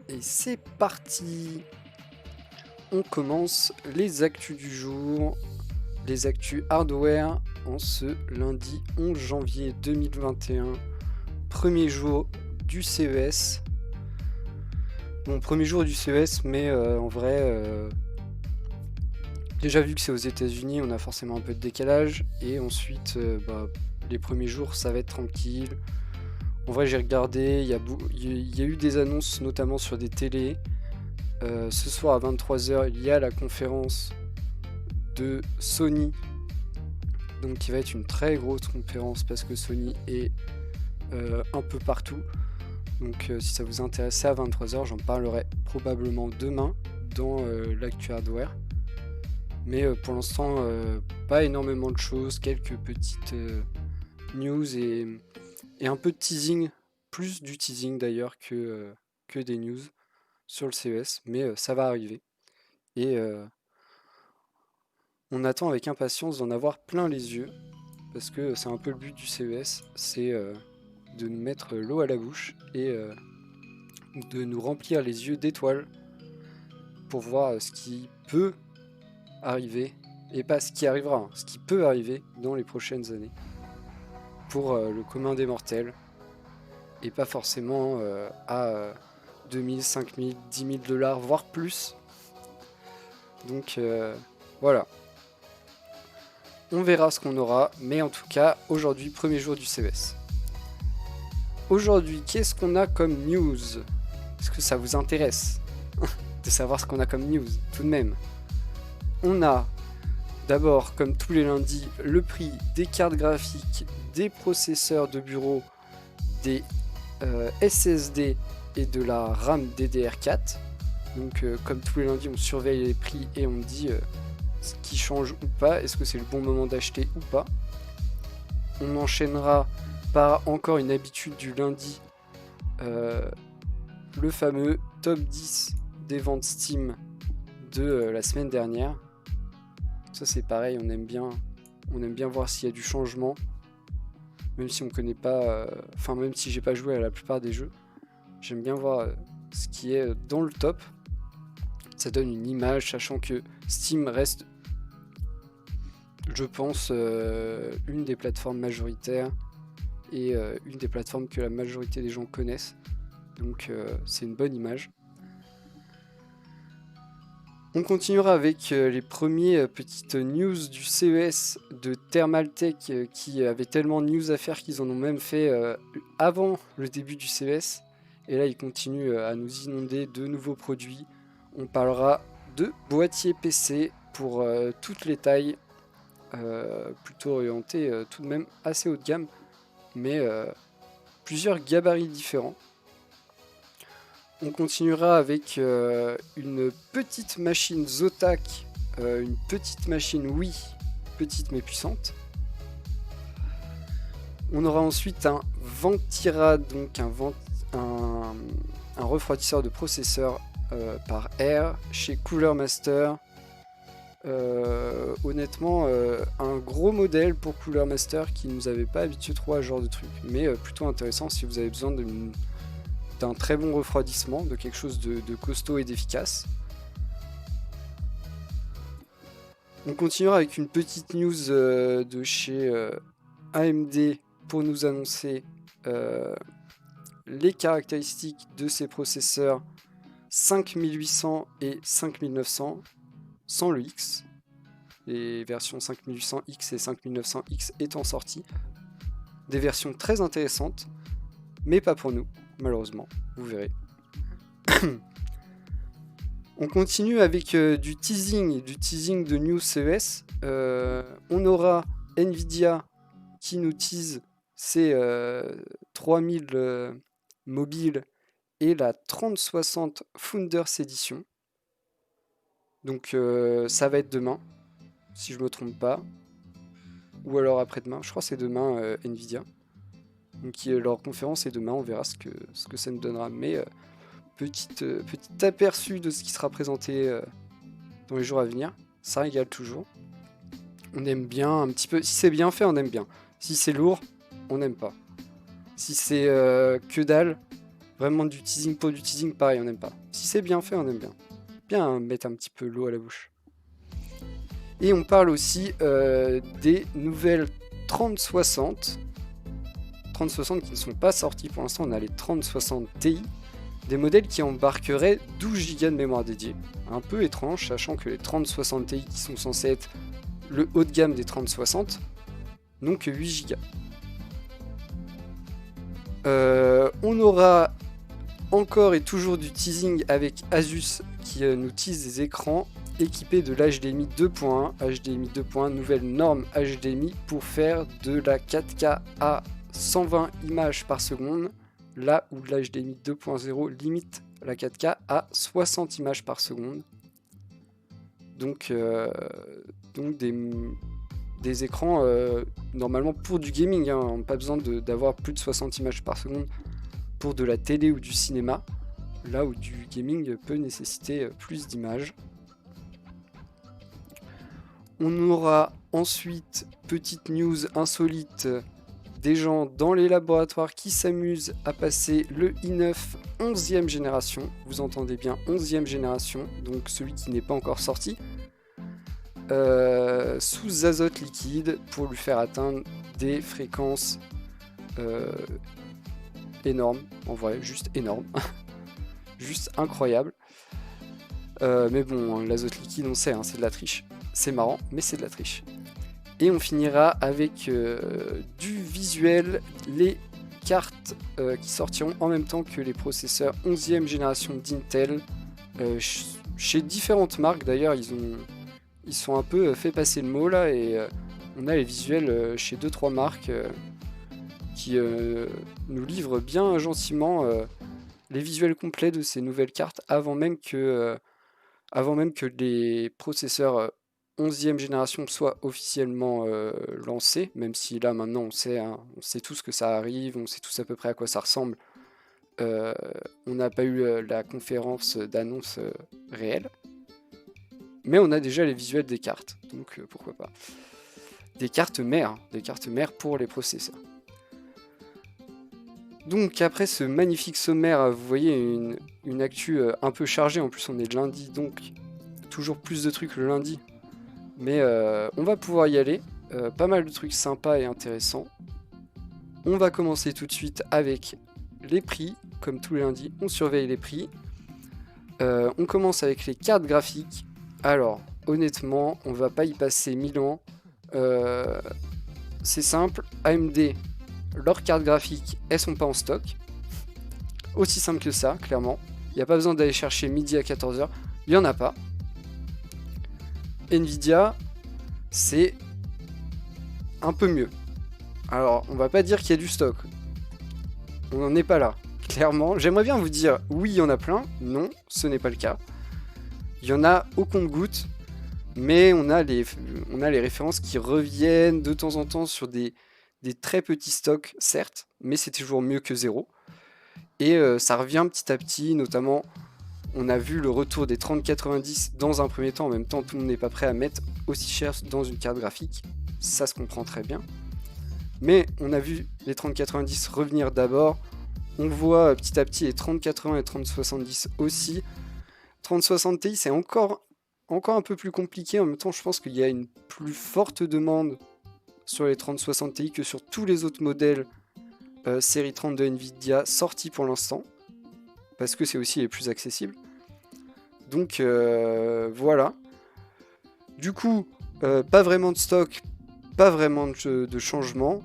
Et c'est parti. On commence les actus du jour, les actus hardware en ce lundi 11 janvier 2021, premier jour du CES. Bon, premier jour du CES, mais en vrai, déjà vu que c'est aux États-Unis, on a forcément un peu de décalage. Et ensuite, les premiers jours, ça va être tranquille. En vrai, j'ai regardé, il y a eu des annonces, notamment sur des télés. Ce soir à 23h, il y a la conférence de Sony, donc qui va être une très grosse conférence parce que Sony est un peu partout. Donc si ça vous intéresse, c'est à 23h, j'en parlerai probablement demain dans l'actu hardware. Mais pour l'instant, pas énormément de choses, quelques petites news et un peu de teasing, plus du teasing d'ailleurs que des news sur le CES, mais ça va arriver. Et on attend avec impatience d'en avoir plein les yeux, parce que c'est un peu le but du CES, c'est de nous mettre l'eau à la bouche et de nous remplir les yeux d'étoiles pour voir ce qui peut arriver, et pas ce qui arrivera, hein, ce qui peut arriver dans les prochaines années, pour le commun des mortels, et pas forcément à 2000, 5000, 10 000 dollars, voire plus. Donc voilà. On verra ce qu'on aura, mais en tout cas, aujourd'hui, premier jour du CES. Aujourd'hui, qu'est-ce qu'on a comme news? Est-ce que ça vous intéresse de savoir ce qu'on a comme news, tout de même? On a d'abord, comme tous les lundis, le prix des cartes graphiques, des processeurs de bureau, des SSD et de la RAM DDR4. Donc, comme tous les lundis, on surveille les prix et on dit ce qui change ou pas, est-ce que c'est le bon moment d'acheter ou pas. On enchaînera par encore une habitude du lundi, le fameux top 10 des ventes Steam de la semaine dernière. Ça c'est pareil, on aime bien voir s'il y a du changement, même si on connaît pas, même si j'ai pas joué à la plupart des jeux, j'aime bien voir ce qui est dans le top. Ça donne une image, sachant que Steam reste, je pense, une des plateformes majoritaires et une des plateformes que la majorité des gens connaissent. Donc c'est une bonne image. On continuera avec les premiers petites news du CES de Thermaltake qui avaient tellement de news à faire qu'ils en ont même fait avant le début du CES. Et là, ils continuent à nous inonder de nouveaux produits. On parlera de boîtiers PC pour toutes les tailles, plutôt orientés tout de même assez haut de gamme, mais plusieurs gabarits différents. On continuera avec une petite machine Zotac, une petite machine Wii, petite mais puissante. On aura ensuite un Ventira, donc un refroidisseur de processeur par air chez Cooler Master. Honnêtement, un gros modèle pour Cooler Master qui nous avait pas habitué trop à ce genre de truc, mais plutôt intéressant si vous avez besoin d'un très bon refroidissement, de quelque chose de costaud et d'efficace. On continuera avec une petite news de chez AMD pour nous annoncer les caractéristiques de ces processeurs 5800 et 5900 sans le X. Les versions 5800X et 5900X étant sorties. Des versions très intéressantes, mais pas pour nous, malheureusement, vous verrez. On continue avec du teasing de News CES. On aura Nvidia qui nous tease ses 3000 mobiles et la 3060 Founders Edition. Donc ça va être demain, si je me trompe pas. Ou alors après-demain, je crois que c'est demain Nvidia. Donc leur conférence est demain, on verra ce que ça nous donnera. Mais petit aperçu de ce qui sera présenté dans les jours à venir. Ça régale toujours. On aime bien un petit peu. Si c'est bien fait, on aime bien. Si c'est lourd, on n'aime pas. Si c'est que dalle, Vraiment du teasing pour du teasing, pareil, on n'aime pas. Si c'est bien fait, on aime bien. Bien mettre un petit peu l'eau à la bouche. Et on parle aussi des nouvelles 3060. 3060 qui ne sont pas sorties pour l'instant, on a les 3060 Ti. Des modèles qui embarqueraient 12 Go de mémoire dédiée. Un peu étrange, sachant que les 3060 Ti qui sont censés être le haut de gamme des 3060 n'ont que 8 Go. On aura encore et toujours du teasing avec Asus qui nous tease des écrans équipés de l'HDMI 2.1. HDMI 2.1, nouvelle norme HDMI pour faire de la 4K à 120 images par seconde, là où l'HDMI 2.0 limite la 4K à 60 images par seconde. Donc des écrans normalement pour du gaming, hein, pas besoin d'avoir plus de 60 images par seconde pour de la télé ou du cinéma, là où du gaming peut nécessiter plus d'images. On aura ensuite, petite news insolite, des gens dans les laboratoires qui s'amusent à passer le i9 11e génération. Vous entendez bien, 11e génération, donc celui qui n'est pas encore sorti, sous azote liquide pour lui faire atteindre des fréquences énormes, en vrai, juste énormes, juste incroyable. Mais bon, l'azote liquide, on sait, hein, c'est de la triche. C'est marrant, mais c'est de la triche. Et on finira avec du visuel, les cartes qui sortiront en même temps que les processeurs 11e génération d'Intel. Chez différentes marques d'ailleurs, ils sont un peu fait passer le mot là, et on a les visuels chez 2-3 marques qui nous livrent bien gentiment les visuels complets de ces nouvelles cartes avant même que les processeurs 11e génération soient officiellement lancés, même si là maintenant on sait tous que ça arrive, on sait tous à peu près à quoi ça ressemble. On n'a pas eu la conférence d'annonce réelle, mais on a déjà les visuels des cartes, donc pourquoi pas. Des cartes mères pour les processeurs. Donc après ce magnifique sommaire, vous voyez une actu un peu chargée, en plus on est lundi, donc toujours plus de trucs le lundi. Mais on va pouvoir y aller, pas mal de trucs sympas et intéressants. On va commencer tout de suite avec les prix, comme tous les lundis, on surveille les prix. On commence avec les cartes graphiques. Alors, honnêtement, on va pas y passer 1000 ans. C'est simple, AMD, leurs cartes graphiques, elles sont pas en stock. Aussi simple que ça, clairement. Il n'y a pas besoin d'aller chercher midi à 14h, il n'y en a pas. Nvidia, c'est un peu mieux. Alors, on va pas dire qu'il y a du stock. On n'en est pas là. Clairement, j'aimerais bien vous dire oui, il y en a plein. Non, ce n'est pas le cas. Il y en a au compte-gouttes, mais on a les références qui reviennent de temps en temps sur des très petits stocks, certes, mais c'est toujours mieux que zéro. Et ça revient petit à petit, notamment, on a vu le retour des 3090 dans un premier temps. En même temps, tout le monde n'est pas prêt à mettre aussi cher dans une carte graphique. Ça se comprend très bien. Mais on a vu les 3090 revenir d'abord. On voit petit à petit les 3080 et 3070 aussi. 3060 Ti, c'est encore un peu plus compliqué. En même temps, je pense qu'il y a une plus forte demande sur les 3060 Ti que sur tous les autres modèles série 30 de Nvidia sortis pour l'instant. Parce que c'est aussi les plus accessibles. Donc voilà. Du coup, pas vraiment de stock, pas vraiment de changement.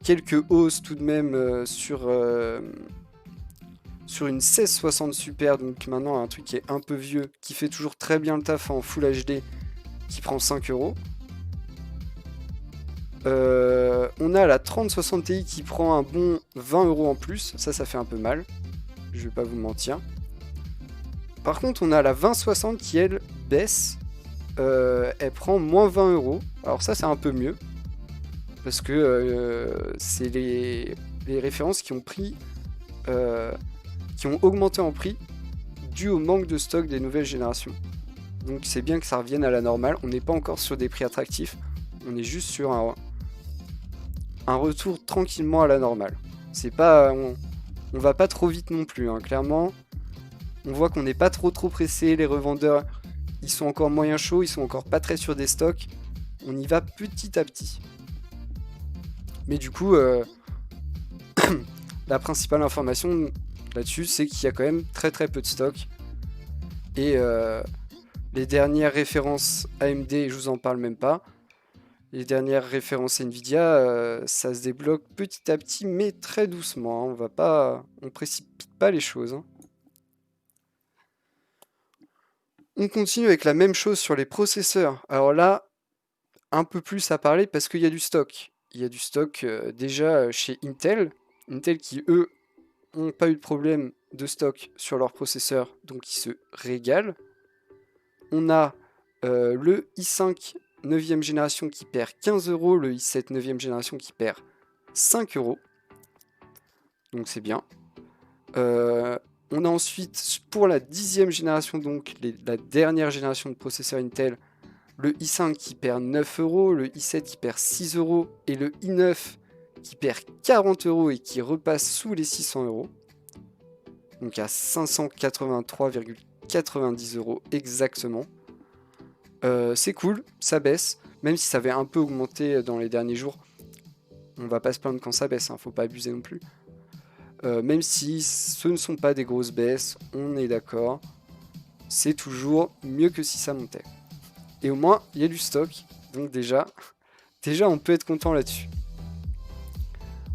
Quelques hausses tout de même sur une 1660 Super, donc maintenant un truc qui est un peu vieux, qui fait toujours très bien le taf en Full HD, qui prend 5€. On a la 3060 Ti qui prend un bon 20€ en plus, ça fait un peu mal, je vais pas vous mentir. Par contre, on a la 2060 qui elle baisse, elle prend moins 20€. Alors ça c'est un peu mieux, parce que c'est les références qui ont augmenté en prix dû au manque de stock des nouvelles générations. Donc c'est bien que ça revienne à la normale. On n'est pas encore sur des prix attractifs, on est juste sur un retour tranquillement à la normale. C'est pas, on va pas trop vite non plus, hein. Clairement, on voit qu'on n'est pas trop pressé. Les revendeurs, ils sont encore moyen chauds, ils sont encore pas très sûrs des stocks. On y va petit à petit. Mais du coup, la principale information là-dessus, c'est qu'il y a quand même très peu de stocks. Et les dernières références AMD, je vous en parle même pas. Les dernières références Nvidia, ça se débloque petit à petit, mais très doucement, hein. On précipite pas les choses, hein. On continue avec la même chose sur les processeurs. Alors là, un peu plus à parler parce qu'il y a du stock. Il y a du stock déjà chez Intel. Intel qui, eux, n'ont pas eu de problème de stock sur leurs processeurs, donc ils se régalent. On a le i5 9e génération qui perd 15 €, le i7 9e génération qui perd 5 €. Donc c'est bien. On a ensuite, pour la 10e génération, donc la dernière génération de processeurs Intel, le i5 qui perd 9 €, le i7 qui perd 6 € et le i9 qui perd 40 € et qui repasse sous les 600 €. Donc à 583,90 € exactement. C'est cool, ça baisse, même si ça avait un peu augmenté dans les derniers jours. On va pas se plaindre quand ça baisse, hein, faut pas abuser non plus. Même si ce ne sont pas des grosses baisses, on est d'accord. C'est toujours mieux que si ça montait. Et au moins, il y a du stock. Donc déjà on peut être content là-dessus.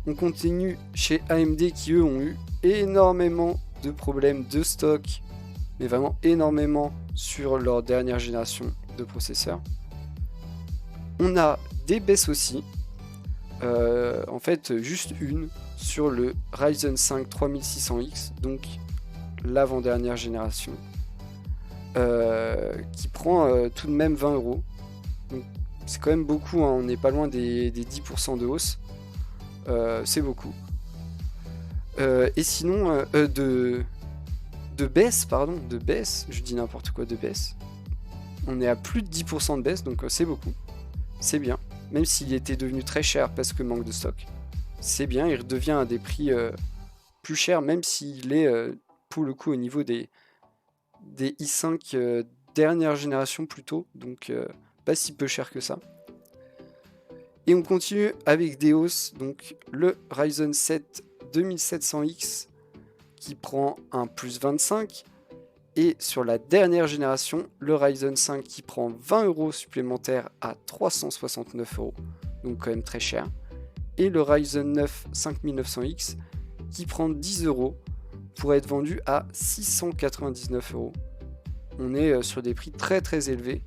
On continue chez AMD qui, eux, ont eu énormément de problèmes de stock. Mais vraiment énormément sur leur dernière génération de processeurs. On a des baisses aussi. En fait, juste une sur le Ryzen 5 3600X, donc l'avant-dernière génération, qui prend tout de même 20 €. Donc c'est quand même beaucoup, hein. On n'est pas loin des 10% de hausse. C'est beaucoup. Et sinon, de baisse, je dis n'importe quoi, de baisse. On est à plus de 10% de baisse, donc c'est beaucoup. C'est bien. Même s'il était devenu très cher parce que manque de stock. C'est bien, il redevient à des prix plus chers, même s'il est pour le coup au niveau des i5 dernière génération plutôt, donc pas si peu cher que ça. Et on continue avec des hausses, donc le Ryzen 7 2700X qui prend un plus 25, et sur la dernière génération, le Ryzen 5 qui prend 20 € supplémentaires à 369 €, donc quand même très cher, et le Ryzen 9 5900X qui prend 10 € pour être vendu à 699 €. On est sur des prix très élevés.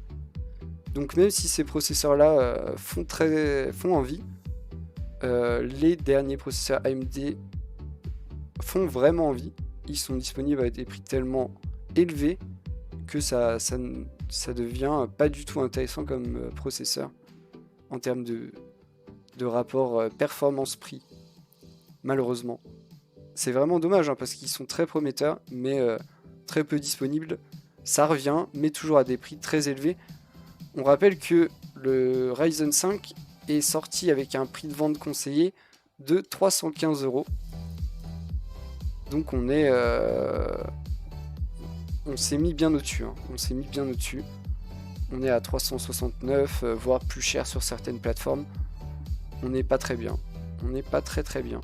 Donc même si ces processeurs-là font envie, les derniers processeurs AMD font vraiment envie. Ils sont disponibles à des prix tellement élevés que ça devient pas du tout intéressant comme processeur en termes de rapport performance-prix, malheureusement. C'est vraiment dommage, hein, parce qu'ils sont très prometteurs, mais très peu disponibles. Ça revient, mais toujours à des prix très élevés. On rappelle que le Ryzen 5 est sorti avec un prix de vente conseillé de 315 €. Donc on s'est mis bien au-dessus, hein. On s'est mis bien au-dessus. On est à 369, voire plus cher sur certaines plateformes. On n'est pas très bien. On n'est pas très bien.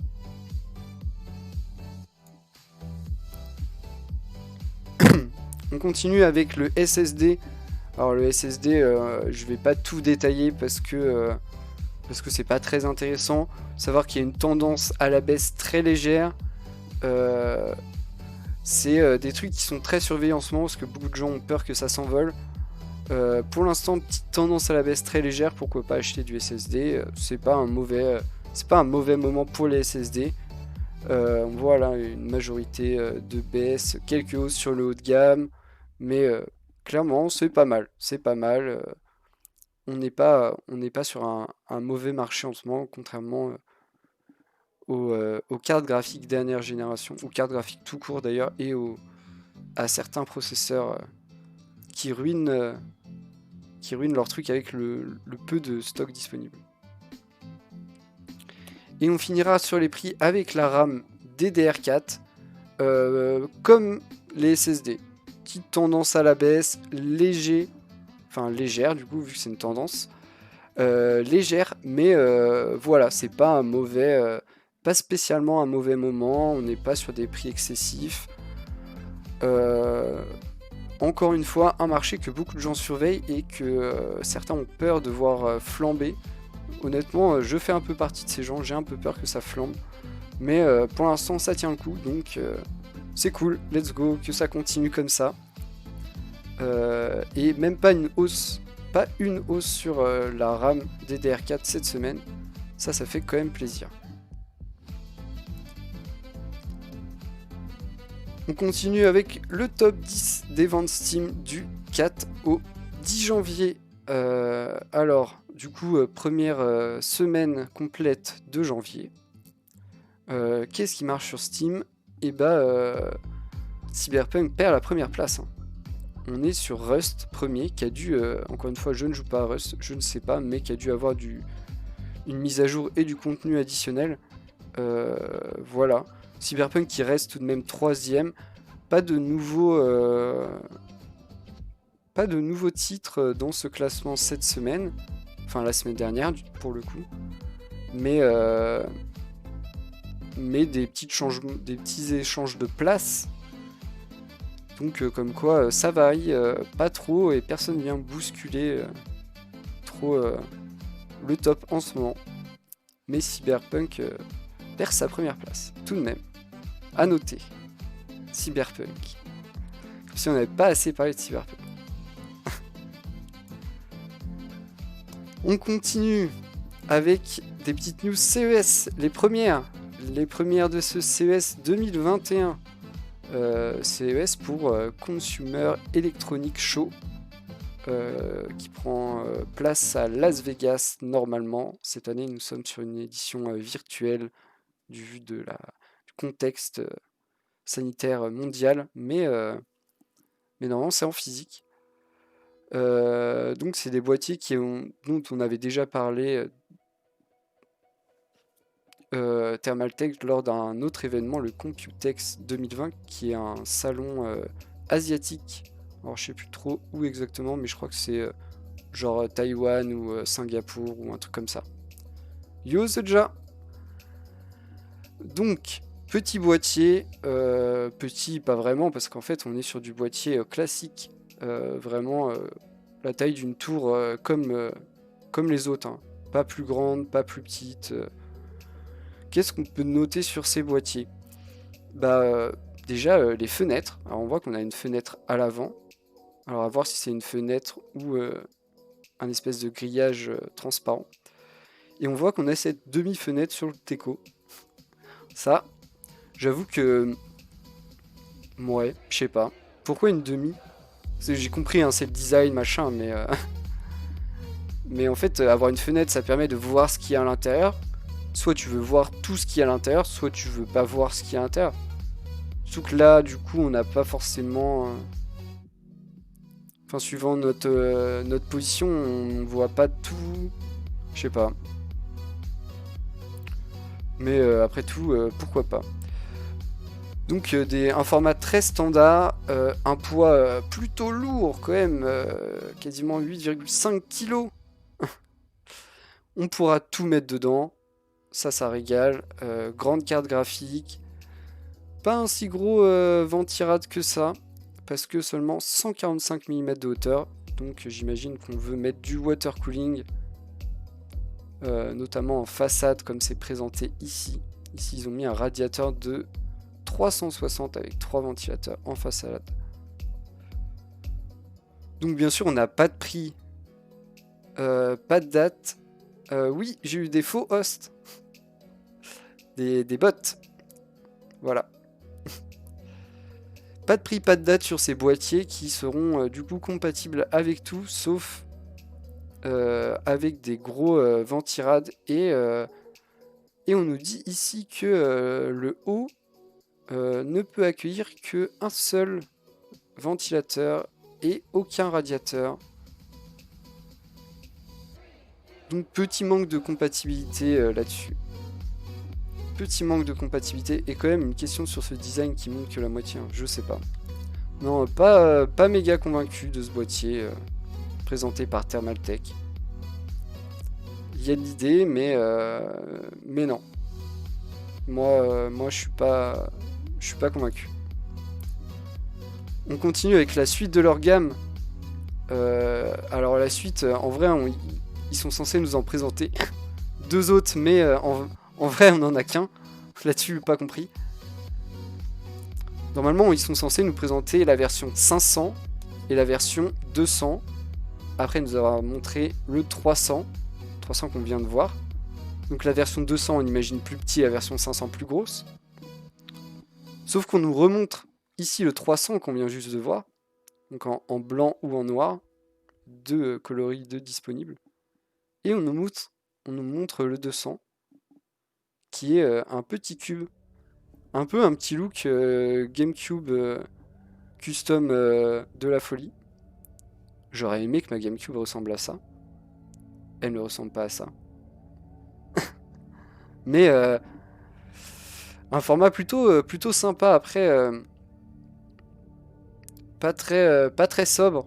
On continue avec le SSD. Alors le SSD, je vais pas tout détailler parce que c'est pas très intéressant. Savoir qu'il y a une tendance à la baisse très légère. C'est des trucs qui sont très surveillés en ce moment parce que beaucoup de gens ont peur que ça s'envole. Pour l'instant, petite tendance à la baisse très légère. Pourquoi pas acheter du SSD? C'est pas un mauvais moment pour les SSD. On voit là une majorité de baisse, quelques hausses sur le haut de gamme, mais clairement c'est pas mal. On n'est pas sur un mauvais marché en ce moment, contrairement aux cartes graphiques dernière génération, aux cartes graphiques tout court d'ailleurs, et à certains processeurs qui ruinent leur truc avec le peu de stock disponible. Et on finira sur les prix avec la RAM DDR4, comme les SSD. Petite tendance à la baisse, légère du coup, vu que c'est une tendance. Légère, mais voilà, c'est pas un mauvais, pas spécialement un mauvais moment, on n'est pas sur des prix excessifs. Encore une fois, un marché que beaucoup de gens surveillent et que certains ont peur de voir flamber. Honnêtement, je fais un peu partie de ces gens, j'ai un peu peur que ça flambe. Mais pour l'instant, ça tient le coup, donc c'est cool, let's go, que ça continue comme ça. Et même pas une hausse sur la RAM DDR4 cette semaine. Ça fait quand même plaisir. On continue avec le top 10 des ventes Steam du 4 au 10 janvier. Alors, du coup, première semaine complète de janvier. Qu'est-ce qui marche sur Steam? Et Cyberpunk perd la première place. On est sur Rust premier, qui a dû, encore une fois, je ne joue pas à Rust, je ne sais pas, mais qui a dû avoir une mise à jour et du contenu additionnel. Voilà. Cyberpunk qui reste tout de même troisième. Pas de nouveaux titres dans ce classement cette semaine. Enfin, la semaine dernière, pour le coup. Mais des petits échanges de place. Donc comme quoi ça varie pas trop et personne vient bousculer trop le top en ce moment. Mais Cyberpunk perd sa première place, tout de même. À noter, Cyberpunk. Comme si on n'avait pas assez parlé de Cyberpunk. On continue avec des petites news CES, les premières de ce CES 2021. CES pour Consumer Electronic Show, qui prend place à Las Vegas normalement. Cette année, nous sommes sur une édition virtuelle du vu du contexte sanitaire mondial, mais normalement c'est en physique. Donc c'est des boîtiers dont on avait déjà parlé Thermaltake lors d'un autre événement, le Computex 2020, qui est un salon asiatique. Alors je sais plus trop où exactement, mais je crois que c'est genre Taïwan ou Singapour ou un truc comme ça. Yo Seja. Donc petit boîtier, petit pas vraiment parce qu'en fait on est sur du boîtier classique, vraiment la taille d'une tour comme les autres, hein. Pas plus grande, pas plus petite. Qu'est-ce qu'on peut noter sur ces boîtiers? Déjà les fenêtres. Alors on voit qu'on a une fenêtre à l'avant. Alors à voir si c'est une fenêtre ou un espèce de grillage transparent. Et on voit qu'on a cette demi-fenêtre sur le Teco. Ça, j'avoue que... Ouais, je sais pas. Pourquoi une demi? J'ai compris, hein, c'est le design, machin, mais... Mais en fait, avoir une fenêtre, ça permet de voir ce qu'il y a à l'intérieur. Soit tu veux voir tout ce qu'il y a à l'intérieur, soit tu veux pas voir ce qu'il y a à l'intérieur. Surtout que là, du coup, on n'a pas forcément... Enfin, suivant notre position, on voit pas tout. Je sais pas. Mais après tout, pourquoi pas. Donc un format très standard, un poids plutôt lourd quand même, quasiment 8,5 kg. On pourra tout mettre dedans. Ça régale. Grande carte graphique. Pas un si gros ventirad que ça, parce que seulement 145 mm de hauteur. Donc j'imagine qu'on veut mettre du water cooling, notamment en façade comme c'est présenté ici. Ici ils ont mis un radiateur de 360 avec 3 ventilateurs en façade. Donc bien sûr on n'a pas de prix, pas de date. Oui, j'ai eu des faux hosts, des bots. Voilà. Pas de prix, pas de date sur ces boîtiers qui seront du coup compatibles avec tout, sauf avec des gros ventirades. Et on nous dit ici que le haut ne peut accueillir qu'un seul ventilateur et aucun radiateur. Donc petit manque de compatibilité là-dessus. petit manque de compatibilité et quand même une question sur ce design qui montre que la moitié, je sais pas. Non, pas méga convaincu de ce boîtier présenté par Thermaltake. Il y a de l'idée, mais non. Moi je suis pas convaincu. On continue avec la suite de leur gamme. Alors la suite, en vrai, ils sont censés nous en présenter 2 autres, mais en vrai, on n'en a qu'un. Là-dessus, pas compris. Normalement, ils sont censés nous présenter la version 500 et la version 200. Après, nous avoir montré le 300 qu'on vient de voir. Donc la version 200, on imagine plus petit, la version 500 plus grosse. Sauf qu'on nous remontre ici le 300 qu'on vient juste de voir. Donc en blanc ou en noir. 2 coloris, 2 disponibles. Et on nous montre le 200, qui est un petit cube. Un peu un petit look GameCube custom de la folie. J'aurais aimé que ma GameCube ressemble à ça. Elle ne ressemble pas à ça. Mais un format plutôt sympa. Après, pas très sobre,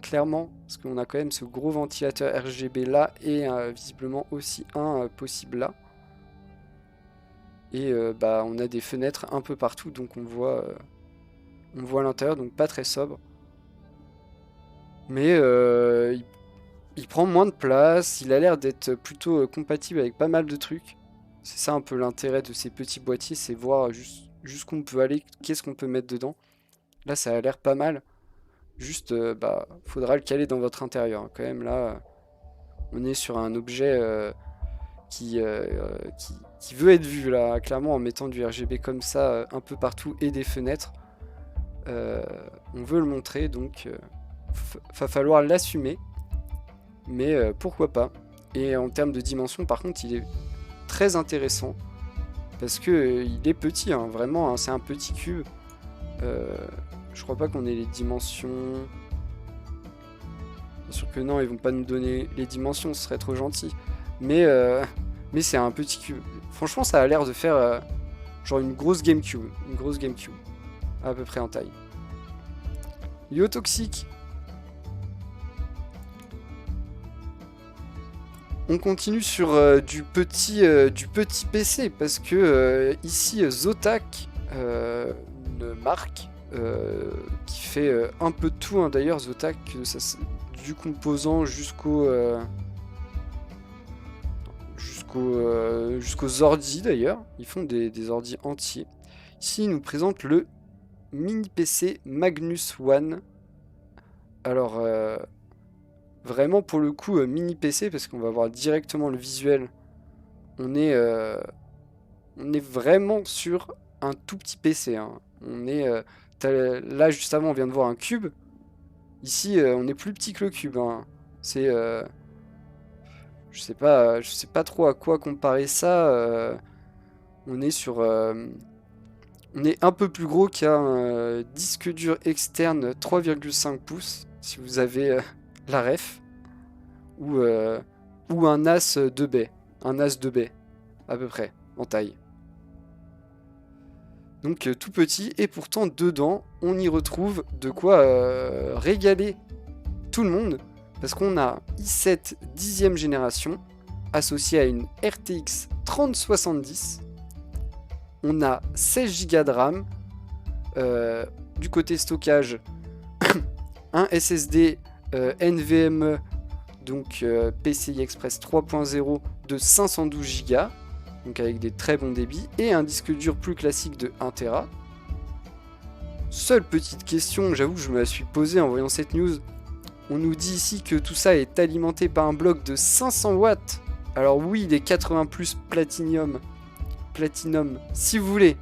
clairement. Parce qu'on a quand même ce gros ventilateur RGB là. Et visiblement aussi un possible là. Et on a des fenêtres un peu partout. Donc on voit l'intérieur. Donc pas très sobre. Mais il prend moins de place. Il a l'air d'être plutôt compatible avec pas mal de trucs. C'est ça un peu l'intérêt de ces petits boîtiers, c'est voir jusqu'où on peut aller, qu'est-ce qu'on peut mettre dedans. Là, ça a l'air pas mal. Juste, faudra le caler dans votre intérieur. Quand même, là, on est sur un objet qui veut être vu, là, clairement, en mettant du RGB comme ça, un peu partout, et des fenêtres. On veut le montrer, donc va falloir l'assumer. Mais pourquoi pas. Et en termes de dimension, par contre, il est très intéressant parce que il est petit, vraiment, c'est un petit cube. Je crois pas qu'on ait les dimensions. Bien sûr que non, ils vont pas nous donner les dimensions, ce serait trop gentil. Mais c'est un petit cube. Franchement, ça a l'air de faire genre une grosse GameCube, à peu près en taille. Yo Toxic. On continue sur du petit PC parce que ici Zotac, une marque qui fait un peu de tout, d'ailleurs Zotac, du composant jusqu'aux ordi d'ailleurs, ils font des ordi entiers. Ici ils nous présentent le mini PC Magnus One. Alors vraiment pour le coup mini PC parce qu'on va voir directement le visuel. On est vraiment sur un tout petit PC. On est là juste avant on vient de voir un cube. Ici on est plus petit que le cube. C'est je sais pas trop à quoi comparer ça. On est sur on est un peu plus gros qu'un disque dur externe 3,5 pouces si vous avez la ref, ou un as de baie, à peu près, en taille. Donc tout petit, et pourtant dedans, on y retrouve de quoi régaler tout le monde, parce qu'on a i7 10e génération, associé à une RTX 3070, on a 16 Go de RAM, du côté stockage, un SSD NVMe, donc PCI Express 3.0 de 512 Go, donc avec des très bons débits, et un disque dur plus classique de 1 Tera. Seule petite question, j'avoue que je me la suis posée en voyant cette news. On nous dit ici que tout ça est alimenté par un bloc de 500 watts. Alors oui, des 80 plus Platinum, si vous voulez,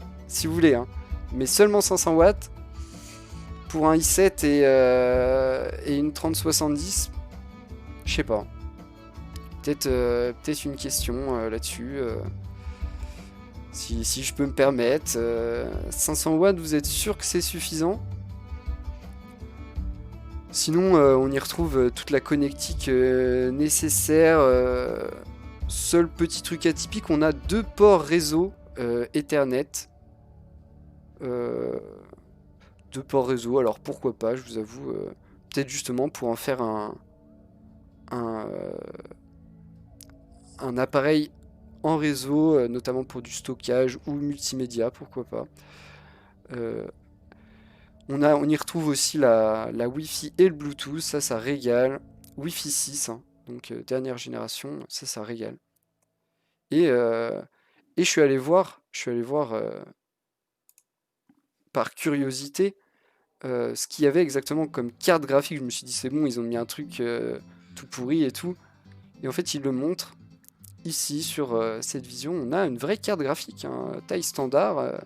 mais seulement 500 watts. Pour un i7 et une 3070, je sais pas. Peut-être une question là-dessus. Si je peux me permettre. 500 watts, vous êtes sûr que c'est suffisant? Sinon, on y retrouve toute la connectique nécessaire. Seul petit truc atypique, on a 2 ports réseau Ethernet, 2 ports réseau. Alors pourquoi pas, je vous avoue, peut-être justement pour en faire un appareil en réseau, notamment pour du stockage ou multimédia, pourquoi pas. On y retrouve aussi la Wi-Fi et le Bluetooth, ça régale. Wi-Fi 6, hein, donc dernière génération, ça régale. Et je suis allé voir par curiosité ce qu'il y avait exactement comme carte graphique. Je me suis dit c'est bon, ils ont mis un truc tout pourri et tout. Et en fait, ils le montrent ici sur cette vision. On a une vraie carte graphique, hein, taille standard.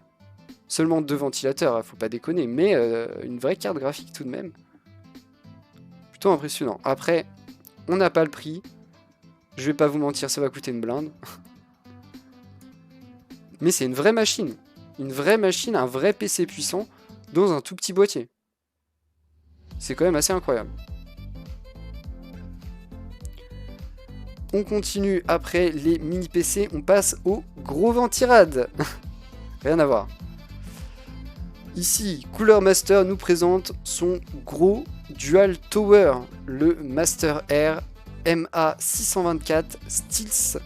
Seulement 2 ventilateurs, faut pas déconner, mais une vraie carte graphique tout de même. Plutôt impressionnant. Après, on n'a pas le prix. Je vais pas vous mentir, ça va coûter une blinde. Mais c'est une vraie machine. Une vraie machine, un vrai PC puissant dans un tout petit boîtier. C'est quand même assez incroyable. On continue après les mini PC, on passe au gros ventirad. Rien à voir. Ici, Cooler Master nous présente son gros Dual Tower, le Master Air MA624 Stealth.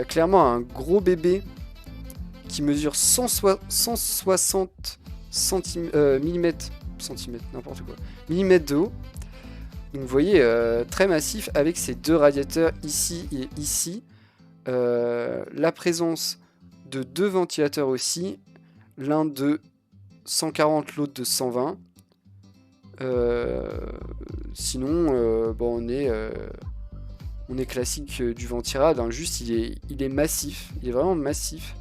Clairement un gros bébé qui mesure 160 millimètres de haut. Donc vous voyez, très massif avec ses 2 radiateurs ici et ici. La présence de 2 ventilateurs aussi, l'un de 140, l'autre de 120. Sinon, bon, on est classique du ventirad, hein, juste il est massif, il est vraiment massif.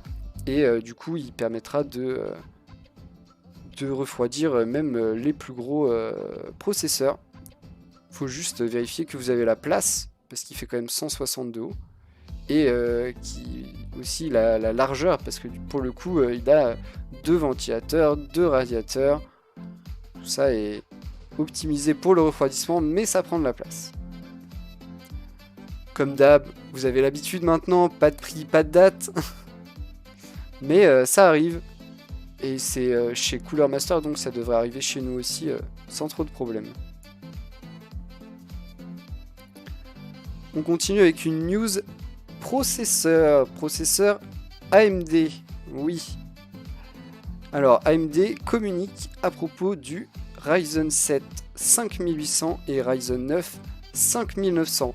Et du coup, il permettra de refroidir même les plus gros processeurs. Faut juste vérifier que vous avez la place, parce qu'il fait quand même 160 de haut. Et aussi la largeur, parce que pour le coup, il a 2 ventilateurs, 2 radiateurs. Tout ça est optimisé pour le refroidissement, mais ça prend de la place. Comme d'hab, vous avez l'habitude maintenant, pas de prix, pas de date. Mais ça arrive. Et c'est chez Cooler Master, donc ça devrait arriver chez nous aussi sans trop de problèmes. On continue avec une news processeur AMD. Oui. Alors AMD communique à propos du Ryzen 7 5800 et Ryzen 9 5900.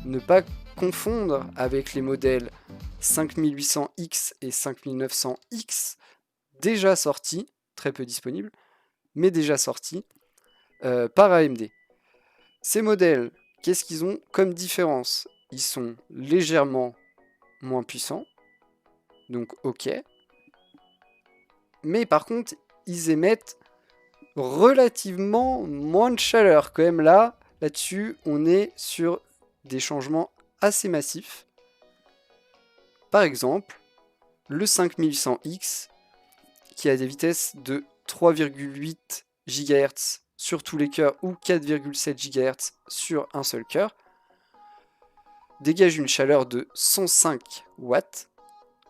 Ne pas confondre avec les modèles 5800X et 5900X déjà sortis, très peu disponibles, mais déjà sortis par AMD. Ces modèles, qu'est-ce qu'ils ont comme différence? Ils sont légèrement moins puissants, donc ok. Mais par contre, ils émettent relativement moins de chaleur. Quand même là-dessus, on est sur des changements assez massifs. Par exemple, le 5800X, qui a des vitesses de 3,8 GHz sur tous les cœurs ou 4,7 GHz sur un seul cœur, dégage une chaleur de 105 watts.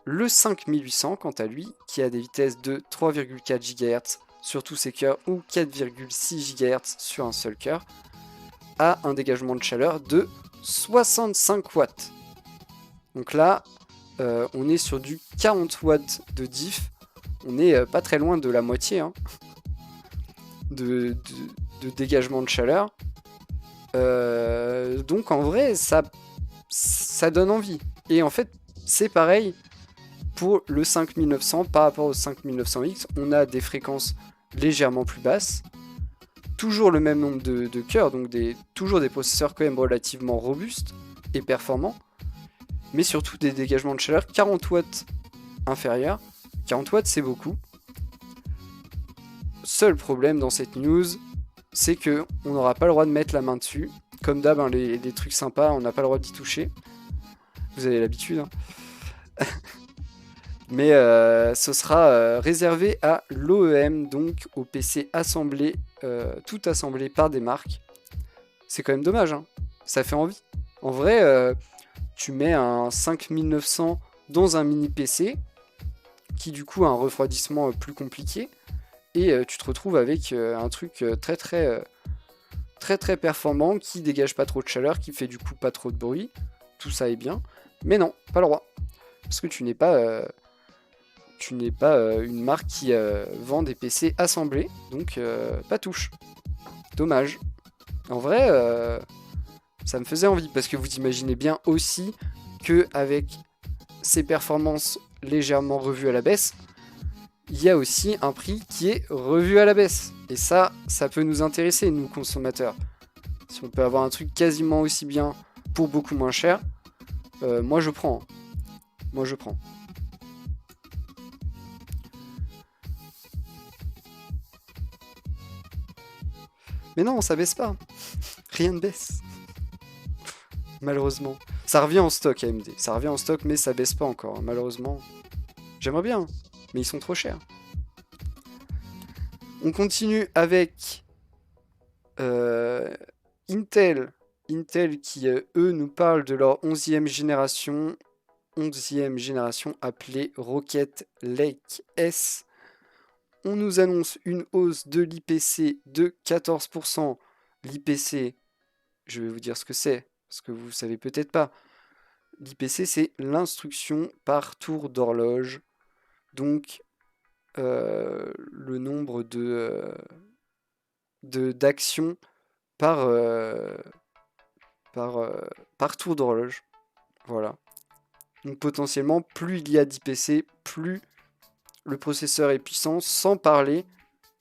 Le 5800, quant à lui, qui a des vitesses de 3,4 GHz sur tous ses cœurs ou 4,6 GHz sur un seul cœur, a un dégagement de chaleur de 65 watts. Donc là, on est sur du 40 watts de diff. On n'est pas très loin de la moitié hein, de dégagement de chaleur. Donc en vrai, ça donne envie. Et en fait, c'est pareil pour le 5900 par rapport au 5900X. On a des fréquences légèrement plus basses. Toujours le même nombre de cœurs, donc toujours des processeurs quand même relativement robustes et performants. Mais surtout des dégagements de chaleur 40 watts inférieurs. 40 watts, c'est beaucoup. Seul problème dans cette news, c'est que on n'aura pas le droit de mettre la main dessus. Comme d'hab, hein, les trucs sympas, on n'a pas le droit d'y toucher. Vous avez l'habitude. Hein. Mais ce sera réservé à l'OEM, donc au PC assemblé, tout assemblé par des marques. C'est quand même dommage, hein. Ça fait envie. En vrai, tu mets un 5900 dans un mini PC qui du coup a un refroidissement plus compliqué et tu te retrouves avec un truc très performant qui dégage pas trop de chaleur, qui fait du coup pas trop de bruit. Tout ça est bien, mais non, pas le droit, parce que tu n'es pas une marque qui vend des PC assemblés, donc pas touche. Dommage. En vrai, ça me faisait envie, parce que vous imaginez bien aussi que avec ces performances légèrement revues à la baisse, il y a aussi un prix qui est revu à la baisse. Et ça peut nous intéresser, nous consommateurs. Si on peut avoir un truc quasiment aussi bien pour beaucoup moins cher, moi je prends. Moi je prends. Mais non, ça baisse pas. Rien ne baisse. Malheureusement. Ça revient en stock AMD. Ça revient en stock, mais ça baisse pas encore. Malheureusement. J'aimerais bien, mais ils sont trop chers. On continue avec Intel. Intel qui, eux, nous parlent de leur 11e génération. 11e génération appelée Rocket Lake S. On nous annonce une hausse de l'IPC de 14%. L'IPC, je vais vous dire ce que c'est, parce que vous ne savez peut-être pas. L'IPC, c'est l'instruction par tour d'horloge. Donc, le nombre d'actions par tour d'horloge. Voilà. Donc potentiellement, plus il y a d'IPC, plus le processeur est puissant, sans parler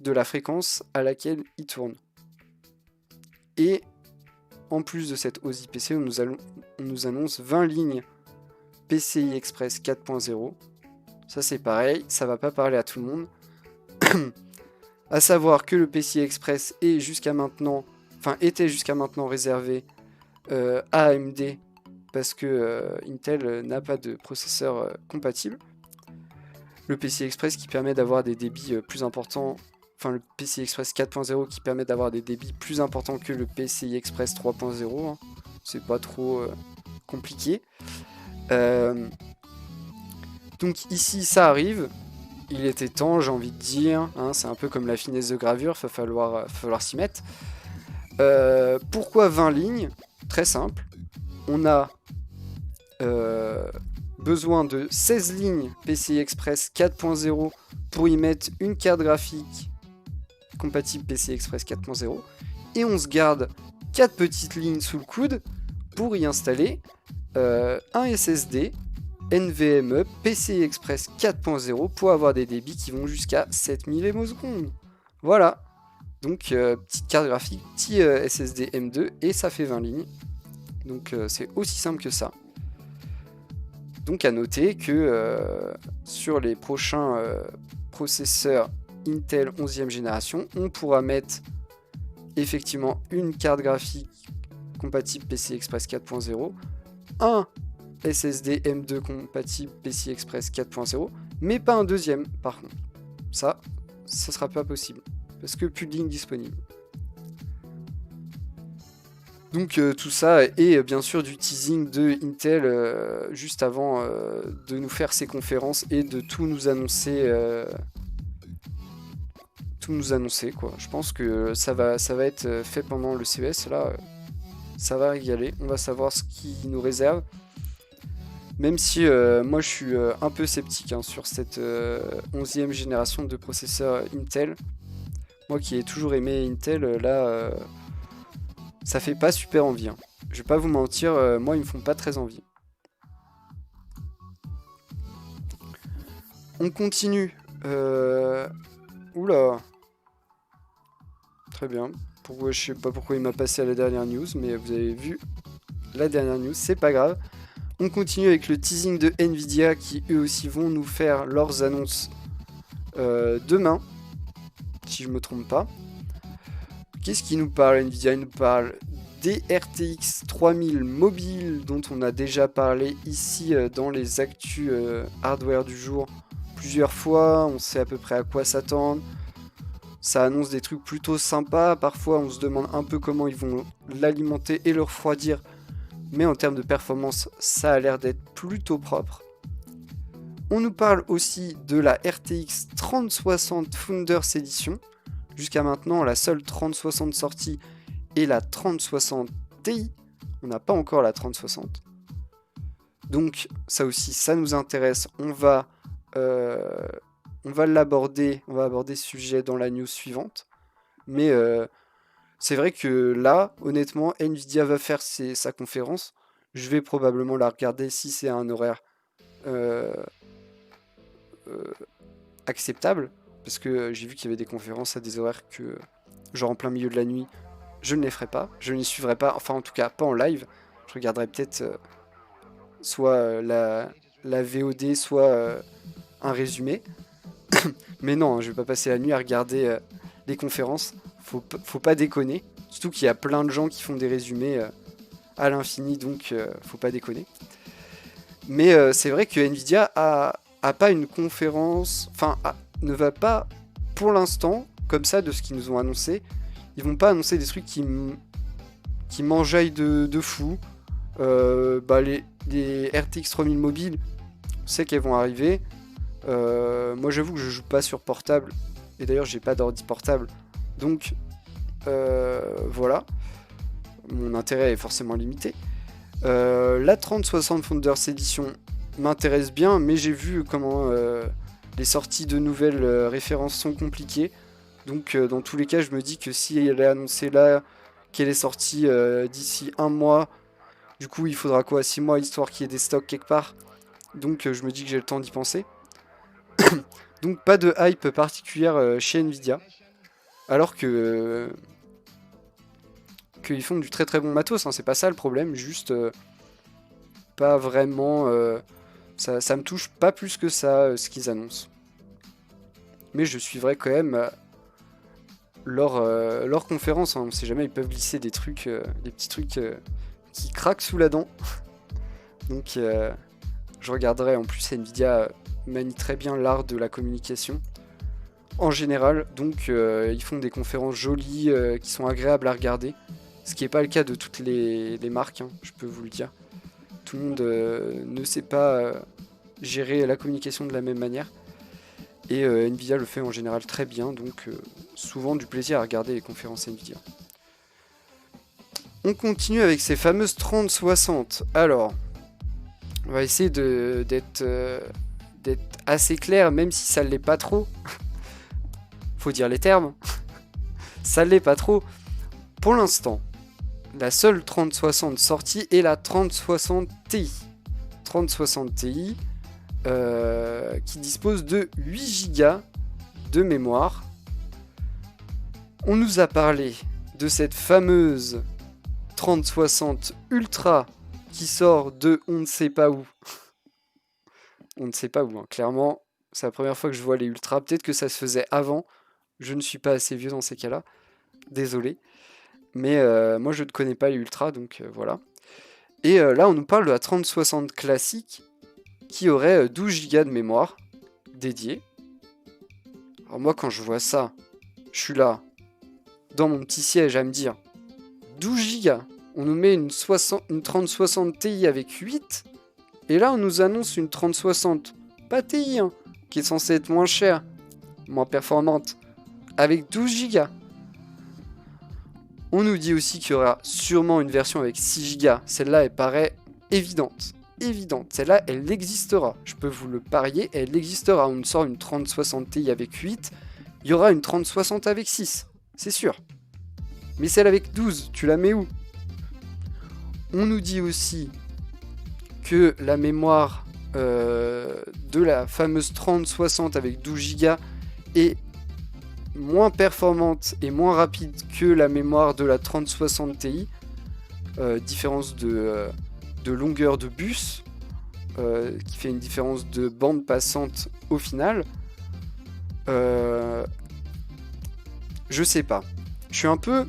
de la fréquence à laquelle il tourne. Et en plus de cette hausse IPC, on nous annonce 20 lignes PCI Express 4.0. Ça c'est pareil, ça va pas parler à tout le monde. À savoir que le PCI Express était jusqu'à maintenant réservé à AMD parce que Intel n'a pas de processeur compatible. Le PCI Express qui permet d'avoir des débits plus importants, enfin le PCI Express 4.0 qui permet d'avoir des débits plus importants que le PCI Express 3.0, hein. C'est pas trop compliqué. Donc ici ça arrive, il était temps, j'ai envie de dire, hein, c'est un peu comme la finesse de gravure, il va falloir s'y mettre. Pourquoi 20 lignes? Très simple, on a besoin de 16 lignes PCI Express 4.0 pour y mettre une carte graphique compatible PCI Express 4.0 et on se garde 4 petites lignes sous le coude pour y installer un SSD NVMe PCI Express 4.0 pour avoir des débits qui vont jusqu'à 7000 ms. Voilà, donc petite carte graphique, petit SSD M2 et ça fait 20 lignes. Donc c'est aussi simple que ça. Donc à noter que sur les prochains processeurs Intel 11e génération, on pourra mettre effectivement une carte graphique compatible PCI Express 4.0, un SSD M2 compatible PCI Express 4.0, mais pas un deuxième par contre. Ça sera pas possible, parce que plus de lignes disponibles. Donc tout ça est bien sûr du teasing de Intel juste avant de nous faire ses conférences et de tout nous annoncer. Quoi. Je pense que ça va être fait pendant le CES. Là, ça va régaler. On va savoir ce qui nous réserve. Même si moi je suis un peu sceptique sur cette 11e génération de processeurs Intel. Moi qui ai toujours aimé Intel, là ça fait pas super envie. Hein. Je vais pas vous mentir, moi ils me font pas très envie. On continue. Oula. Très bien. Je sais pas pourquoi il m'a passé à la dernière news, mais vous avez vu la dernière news, c'est pas grave. On continue avec le teasing de Nvidia qui eux aussi vont nous faire leurs annonces demain, si je me trompe pas. Qu'est-ce qui nous parle Nvidia? Il nous parle des RTX 3000 mobiles dont on a déjà parlé ici dans les actus hardware du jour plusieurs fois. On sait à peu près à quoi s'attendre. Ça annonce des trucs plutôt sympas. Parfois on se demande un peu comment ils vont l'alimenter et le refroidir. Mais en termes de performance, ça a l'air d'être plutôt propre. On nous parle aussi de la RTX 3060 Founders Edition. Jusqu'à maintenant, la seule 3060 sortie est la 3060 Ti. On n'a pas encore la 3060. Donc ça aussi, ça nous intéresse. On va l'aborder, on va aborder ce sujet dans la news suivante. Mais c'est vrai que là, honnêtement, Nvidia va faire sa conférence. Je vais probablement la regarder si c'est un horaire acceptable. Parce que j'ai vu qu'il y avait des conférences à des horaires que, genre en plein milieu de la nuit, je ne les ferai pas. Je ne les suivrai pas, enfin en tout cas pas en live. Je regarderai peut-être soit la VOD, soit un résumé. Mais non, je vais pas passer la nuit à regarder les conférences. Faut pas déconner. Surtout qu'il y a plein de gens qui font des résumés à l'infini, donc faut pas déconner. Mais c'est vrai que Nvidia a pas une conférence, enfin ne va pas, pour l'instant, comme ça, de ce qu'ils nous ont annoncé, ils vont pas annoncer des trucs qui m'enjaillent de fou. Les RTX 3000 mobiles, on sait qu'elles vont arriver. Moi j'avoue que je joue pas sur portable, et d'ailleurs j'ai pas d'ordi portable, donc voilà, mon intérêt est forcément limité. La 3060 Founders Edition m'intéresse bien, mais j'ai vu comment les sorties de nouvelles références sont compliquées, donc dans tous les cas je me dis que si elle est annoncée là, qu'elle est sortie d'ici un mois, du coup il faudra quoi, 6 mois histoire qu'il y ait des stocks quelque part, donc je me dis que j'ai le temps d'y penser. Donc pas de hype particulière chez Nvidia, alors que qu'ils font du très très bon matos, hein, c'est pas ça le problème, juste pas vraiment, ça me touche pas plus que ça ce qu'ils annoncent. Mais je suivrai quand même leur conférence, hein, on sait jamais, ils peuvent glisser des trucs, des petits trucs qui craquent sous la dent. Donc je regarderai. En plus Nvidia manie très bien l'art de la communication en général, donc ils font des conférences jolies qui sont agréables à regarder, ce qui n'est pas le cas de toutes les marques, hein, je peux vous le dire. Tout le monde ne sait pas gérer la communication de la même manière, et Nvidia le fait en général très bien, donc souvent du plaisir à regarder les conférences Nvidia. On continue avec ces fameuses 3060. Alors, on va essayer d'être assez clair, même si ça ne l'est pas trop. Faut dire les termes. Ça ne l'est pas trop. Pour l'instant, la seule 3060 sortie est la 3060 Ti. 3060 Ti qui dispose de 8 Go de mémoire. On nous a parlé de cette fameuse 3060 Ultra qui sort de on ne sait pas où. On ne sait pas où, hein. Clairement, c'est la première fois que je vois les Ultra. Peut-être que ça se faisait avant. Je ne suis pas assez vieux dans ces cas-là. Désolé. Mais moi, je ne connais pas les Ultra, donc voilà. Et là, on nous parle de la 3060 classique qui aurait 12 Go de mémoire dédiée. Alors moi, quand je vois ça, je suis là, dans mon petit siège, à me dire 12 Go, on nous met une 3060 Ti avec 8, et là, on nous annonce une 3060, pas Ti, hein, qui est censée être moins chère, moins performante, avec 12 Go. On nous dit aussi qu'il y aura sûrement une version avec 6 Go. Celle-là, elle paraît évidente. Celle-là, elle existera. Je peux vous le parier, elle existera. On sort une 3060 Ti avec 8. Il y aura une 3060 avec 6. C'est sûr. Mais celle avec 12, tu la mets où? On nous dit aussi que la mémoire de la fameuse 3060 avec 12 Go est moins performante et moins rapide que la mémoire de la 3060 Ti. Différence de longueur de bus qui fait une différence de bande passante au final. Je sais pas. Je suis un peu...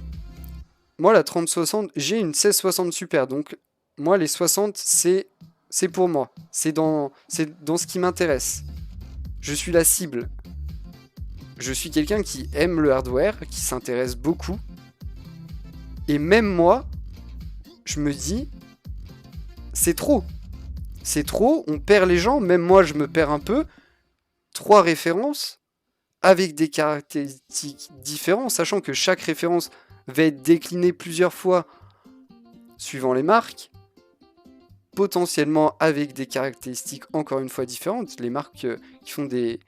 Moi, la 3060, j'ai une 1660 Super, donc moi, les 60, c'est pour moi. C'est dans ce qui m'intéresse. Je suis la cible. Je suis quelqu'un qui aime le hardware, qui s'intéresse beaucoup. Et même moi, je me dis, c'est trop. c'est trop, on perd les gens, même moi je me perds un peu. 3 références avec des caractéristiques différentes, sachant que chaque référence va être déclinée plusieurs fois suivant les marques, potentiellement avec des caractéristiques encore une fois différentes. Les marques qui font des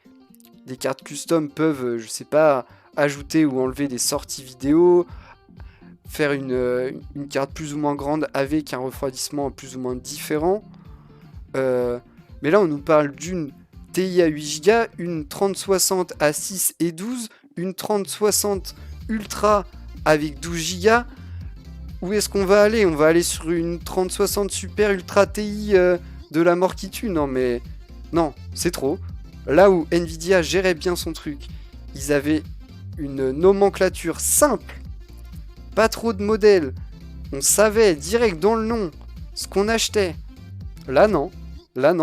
cartes custom peuvent, je sais pas, ajouter ou enlever des sorties vidéo, faire une carte plus ou moins grande avec un refroidissement plus ou moins différent. Mais là, on nous parle d'une TI à 8 Go, une 3060 à 6 et 12, une 3060 Ultra avec 12 Go. Où est-ce qu'on va aller? On va aller sur une 3060 Super Ultra TI de la mort qui tue? Non, mais non, c'est trop. Là où Nvidia gérait bien son truc, ils avaient une nomenclature simple, pas trop de modèles, on savait direct dans le nom ce qu'on achetait. Là non,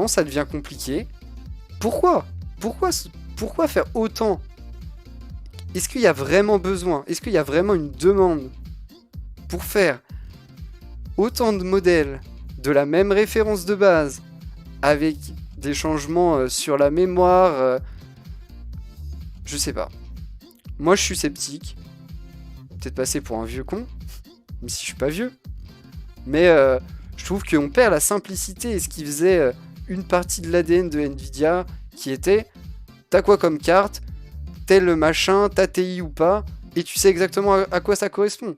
ça devient compliqué. Pourquoi faire autant? Est-ce qu'il y a vraiment besoin? Est-ce qu'il y a vraiment une demande pour faire autant de modèles de la même référence de base avec des changements sur la mémoire? Je sais pas. Moi je suis sceptique. Peut-être passer pour un vieux con, même si je suis pas vieux. Mais je trouve qu'on perd la simplicité et ce qui faisait une partie de l'ADN de Nvidia, qui était t'as quoi comme carte, tel machin, t'as TI ou pas, et tu sais exactement à quoi ça correspond.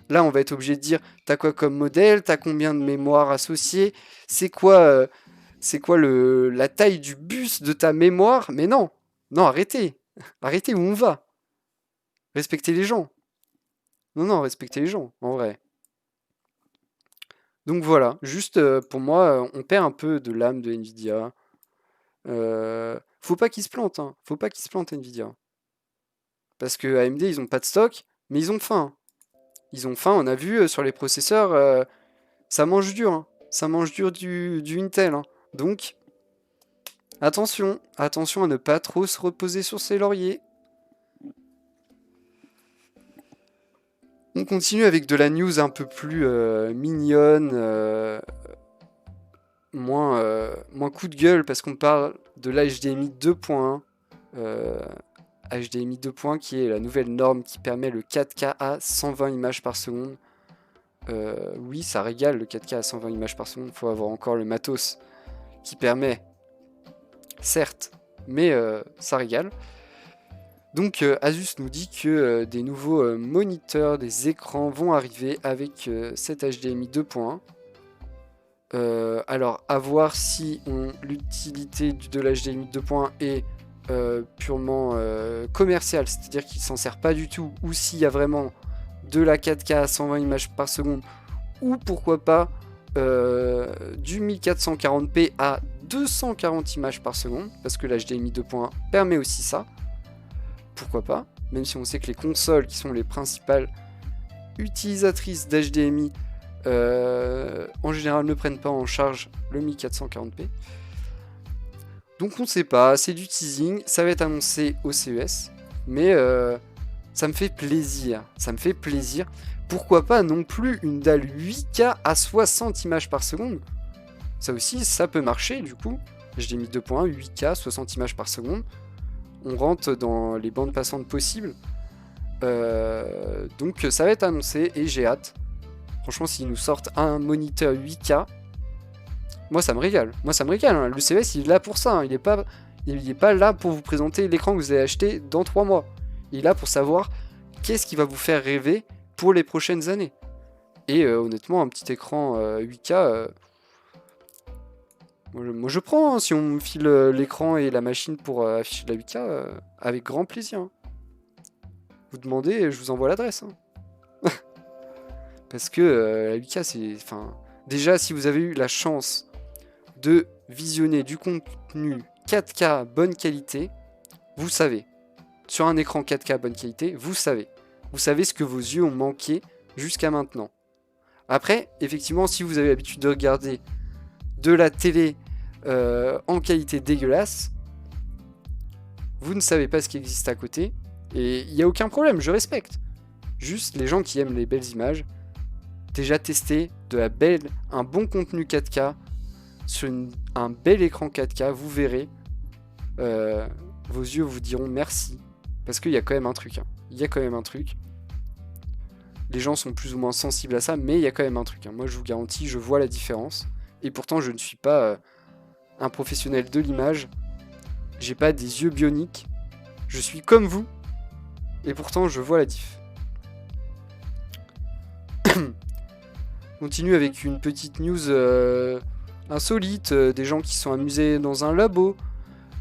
Là, on va être obligé de dire t'as quoi comme modèle, t'as combien de mémoire associée, c'est quoi la taille du bus de ta mémoire. Mais non, arrêtez. Arrêtez où on va. Respectez les gens. Non, respectez les gens, en vrai. Donc voilà, juste pour moi, on perd un peu de l'âme de Nvidia. Faut pas qu'ils se plantent, hein. Faut pas qu'ils se plantent Nvidia. Parce que AMD, ils ont pas de stock, mais ils ont faim. Ils ont faim, on a vu sur les processeurs, ça mange dur. Hein. Ça mange dur du Intel. Hein. Donc, attention à ne pas trop se reposer sur ses lauriers. On continue avec de la news un peu plus mignonne, moins coup de gueule, parce qu'on parle de l'HDMI 2.1. HDMI 2.1 qui est la nouvelle norme qui permet le 4K à 120 images par seconde. Oui, ça régale le 4K à 120 images par seconde. Il faut avoir encore le matos qui permet, certes, mais ça régale. Donc Asus nous dit que des nouveaux moniteurs, des écrans vont arriver avec cet HDMI 2.1. Alors à voir si l'utilité de l'HDMI 2.1 est purement commerciale, c'est-à-dire qu'il s'en sert pas du tout, ou s'il y a vraiment de la 4K à 120 images par seconde, ou pourquoi pas du 1440p à 240 images par seconde, parce que l'HDMI 2.1 permet aussi ça. Pourquoi pas, même si on sait que les consoles qui sont les principales utilisatrices d'HDMI en général ne prennent pas en charge le 1440p. Donc on ne sait pas, c'est du teasing, ça va être annoncé au CES, mais ça me fait plaisir, Pourquoi pas non plus une dalle 8K à 60 images par seconde? Ça aussi, ça peut marcher du coup. HDMI 2.1, 8K, 60 images par seconde. On rentre dans les bandes passantes possibles. Donc ça va être annoncé et j'ai hâte. Franchement, s'ils nous sortent un moniteur 8K, moi ça me régale. Hein. Le CES, il est là pour ça. Hein. Il est pas là pour vous présenter l'écran que vous allez acheter dans 3 mois. Il est là pour savoir qu'est-ce qui va vous faire rêver pour les prochaines années. Et honnêtement, un petit écran 8K, moi je prends. Hein, si on me file l'écran et la machine pour afficher de la 8K, avec grand plaisir. Hein. Vous demandez, je vous envoie l'adresse. Hein. Parce que la 8K, c'est... Déjà, si vous avez eu la chance de visionner du contenu 4K bonne qualité, vous savez. Sur un écran 4K bonne qualité, vous savez. Vous savez ce que vos yeux ont manqué jusqu'à maintenant. Après, effectivement, si vous avez l'habitude de regarder de la télé en qualité dégueulasse, vous ne savez pas ce qui existe à côté. Et il n'y a aucun problème, je respecte. Juste les gens qui aiment les belles images, déjà tester un bon contenu 4K sur un bel écran 4K, vous verrez, vos yeux vous diront merci. Parce qu'il y a quand même un truc. Hein. Il y a quand même un truc. Les gens sont plus ou moins sensibles à ça, mais il y a quand même un truc. Hein. Moi, je vous garantis, je vois la différence. Et pourtant, je ne suis pas un professionnel de l'image. J'ai pas des yeux bioniques. Je suis comme vous. Et pourtant, je vois la diff. Continue avec une petite news insolite. Des gens qui sont amusés dans un labo.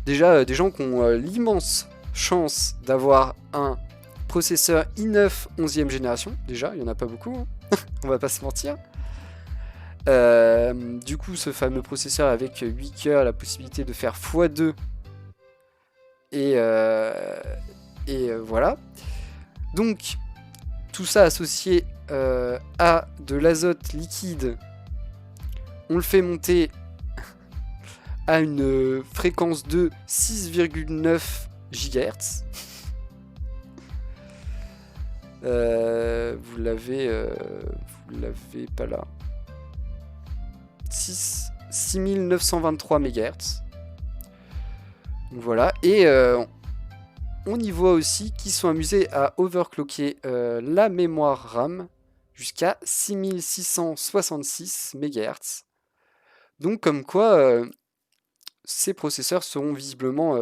Déjà, des gens qui ont l'immense chance d'avoir un processeur i9 11e génération. Déjà, il n'y en a pas beaucoup. Hein. On va pas se mentir. Du coup, ce fameux processeur avec 8 cœurs, la possibilité de faire x2. Et voilà. Donc, tout ça associé à de l'azote liquide, on le fait monter à une fréquence de 6,9 GHz. Vous l'avez pas là. 6923 MHz. Donc voilà. Et on y voit aussi qu'ils sont amusés à overclocker la mémoire RAM jusqu'à 6666 MHz. Donc comme quoi, ces processeurs seront visiblement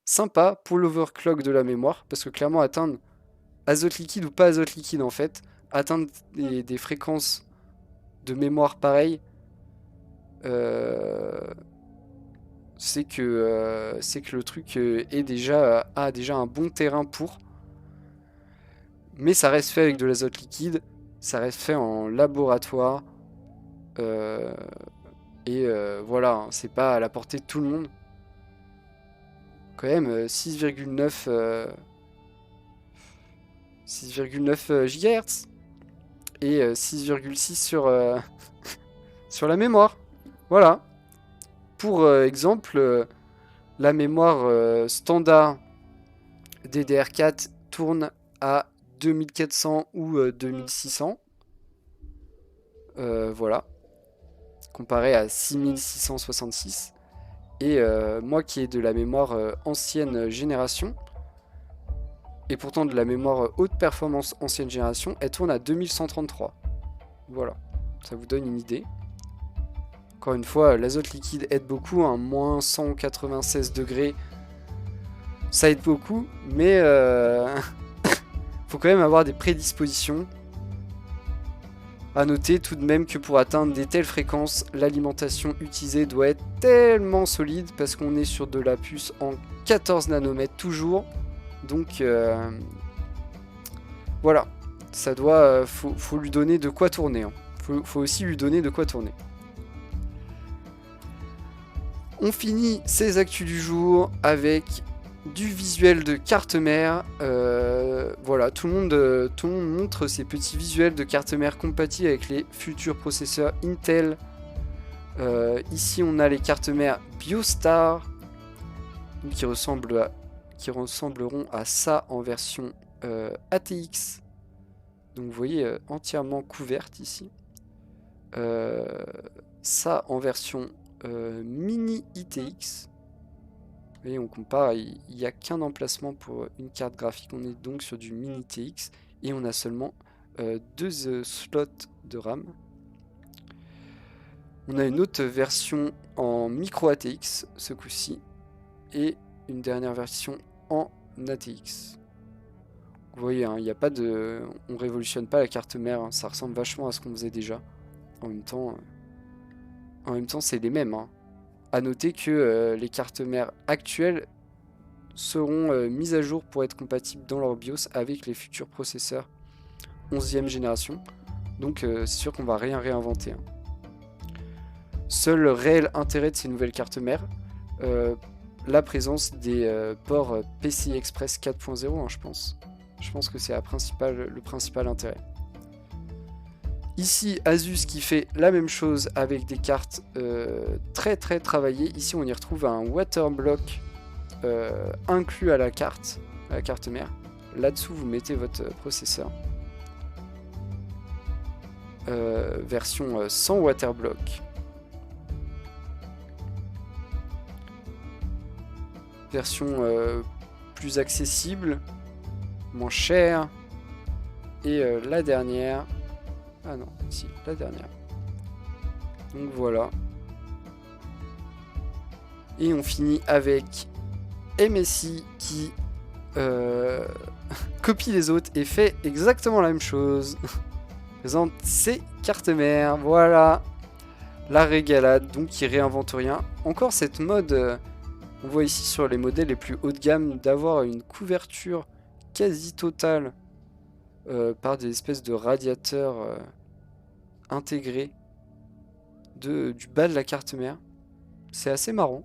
sympas pour l'overclock de la mémoire, parce que clairement atteindre azote liquide ou pas azote liquide en fait, atteindre des fréquences de mémoire pareilles, c'est que le truc a déjà un bon terrain pour. Mais ça reste fait avec de l'azote liquide, ça reste fait en laboratoire, et voilà, hein, c'est pas à la portée de tout le monde. Quand même, 6,9 GHz et 6,6 sur la mémoire. Voilà. Pour exemple, la mémoire standard DDR4 tourne à 2400 ou 2600. Voilà. Comparé à 6666. Et moi qui ai de la mémoire ancienne génération, et pourtant de la mémoire haute performance ancienne génération, elle tourne à 2133. Voilà, ça vous donne une idée. Encore une fois, l'azote liquide aide beaucoup, hein, moins 196 degrés, ça aide beaucoup, mais faut quand même avoir des prédispositions. A noter tout de même que pour atteindre des telles fréquences, l'alimentation utilisée doit être tellement solide, parce qu'on est sur de la puce en 14 nanomètres toujours. Donc voilà, ça doit, faut lui donner de quoi tourner. Hein. Faut aussi lui donner de quoi tourner. On finit ces actus du jour avec du visuel de carte mère. Voilà, tout le monde montre ces petits visuels de carte mère compatibles avec les futurs processeurs Intel. Ici, on a les cartes mères Biostar qui ressembleront à ça en version ATX. Donc vous voyez, entièrement couverte ici. Ça en version mini ITX. Vous voyez, on compare, il n'y a qu'un emplacement pour une carte graphique. On est donc sur du mini ITX et on a seulement 2 slots de RAM. On a une autre version en micro ATX ce coup-ci et une dernière version en ATX. Vous voyez, hein, il n'y a pas de, on révolutionne pas la carte mère, hein, ça ressemble vachement à ce qu'on faisait déjà. En même temps, c'est les mêmes. Hein. A noter que les cartes mères actuelles seront mises à jour pour être compatibles dans leur BIOS avec les futurs processeurs 11e génération. Donc c'est sûr qu'on va rien réinventer. Hein. Seul le réel intérêt de ces nouvelles cartes mères, la présence des ports PCI Express 4.0, hein, je pense. Je pense que c'est le principal intérêt. Ici, Asus qui fait la même chose avec des cartes très travaillées. Ici, on y retrouve un waterblock inclus à la carte mère. Là-dessous, vous mettez votre processeur. Version sans waterblock. version plus accessible, moins chère. Et la dernière... Ah non, si, la dernière. Donc voilà. Et on finit avec MSI qui copie les autres et fait exactement la même chose. Présente ses cartes mères, voilà. La régalade, donc qui réinvente rien. Encore cette mode, on voit ici sur les modèles les plus haut de gamme, d'avoir une couverture quasi totale par des espèces de radiateurs intégrés du bas de la carte mère. C'est assez marrant.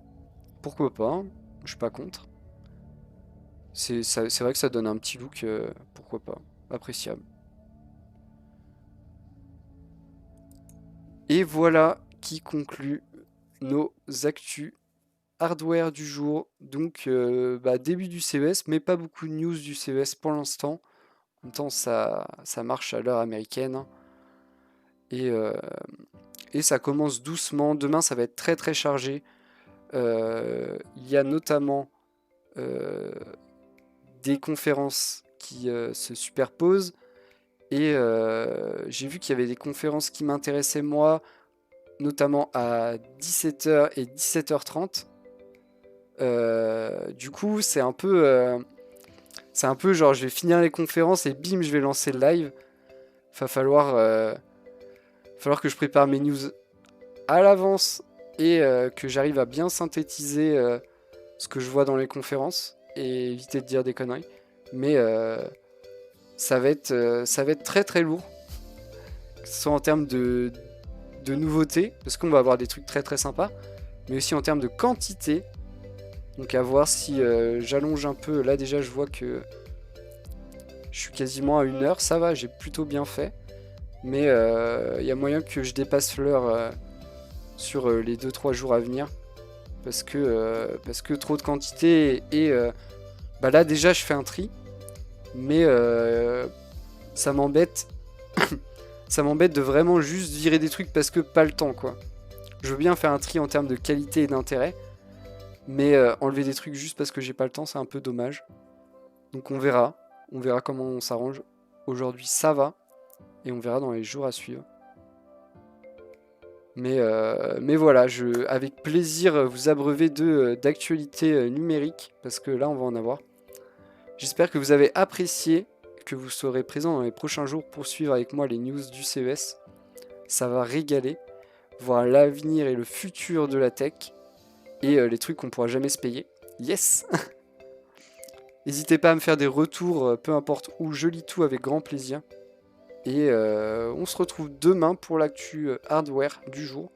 Pourquoi pas, hein, je suis pas contre. C'est vrai que ça donne un petit look, pourquoi pas, appréciable. Et voilà qui conclut nos actus hardware du jour. Donc début du CES, mais pas beaucoup de news du CES pour l'instant. En même temps, ça marche à l'heure américaine. Hein. Et ça commence doucement. Demain, ça va être très très chargé. Il y a notamment des conférences qui se superposent. Et j'ai vu qu'il y avait des conférences qui m'intéressaient moi, notamment à 17h et 17h30. Du coup, c'est un peu genre je vais finir les conférences et bim, je vais lancer le live. Va falloir que je prépare mes news à l'avance et que j'arrive à bien synthétiser ce que je vois dans les conférences et éviter de dire des conneries. Mais ça va être très très lourd, que ce soit en termes de nouveautés, parce qu'on va avoir des trucs très très sympas, mais aussi en termes de quantité. Donc à voir si j'allonge un peu. Là déjà je vois que je suis quasiment à 1 heure, ça va, j'ai plutôt bien fait. Mais il y a moyen que je dépasse l'heure sur les 2-3 jours à venir. Parce que trop de quantité et là déjà je fais un tri. Mais ça m'embête. Ça m'embête de vraiment juste virer des trucs parce que pas le temps quoi. Je veux bien faire un tri en termes de qualité et d'intérêt. Mais enlever des trucs juste parce que j'ai pas le temps, c'est un peu dommage. Donc on verra. On verra comment on s'arrange. Aujourd'hui ça va. Et on verra dans les jours à suivre. Mais voilà, avec plaisir vous abreuver d'actualités numériques. Parce que là on va en avoir. J'espère que vous avez apprécié, que vous serez présent dans les prochains jours pour suivre avec moi les news du CES. Ça va régaler, voir l'avenir et le futur de la tech, et les trucs qu'on pourra jamais se payer. Yes. N'hésitez pas à me faire des retours, peu importe où, je lis tout avec grand plaisir. Et on se retrouve demain pour l'actu hardware du jour.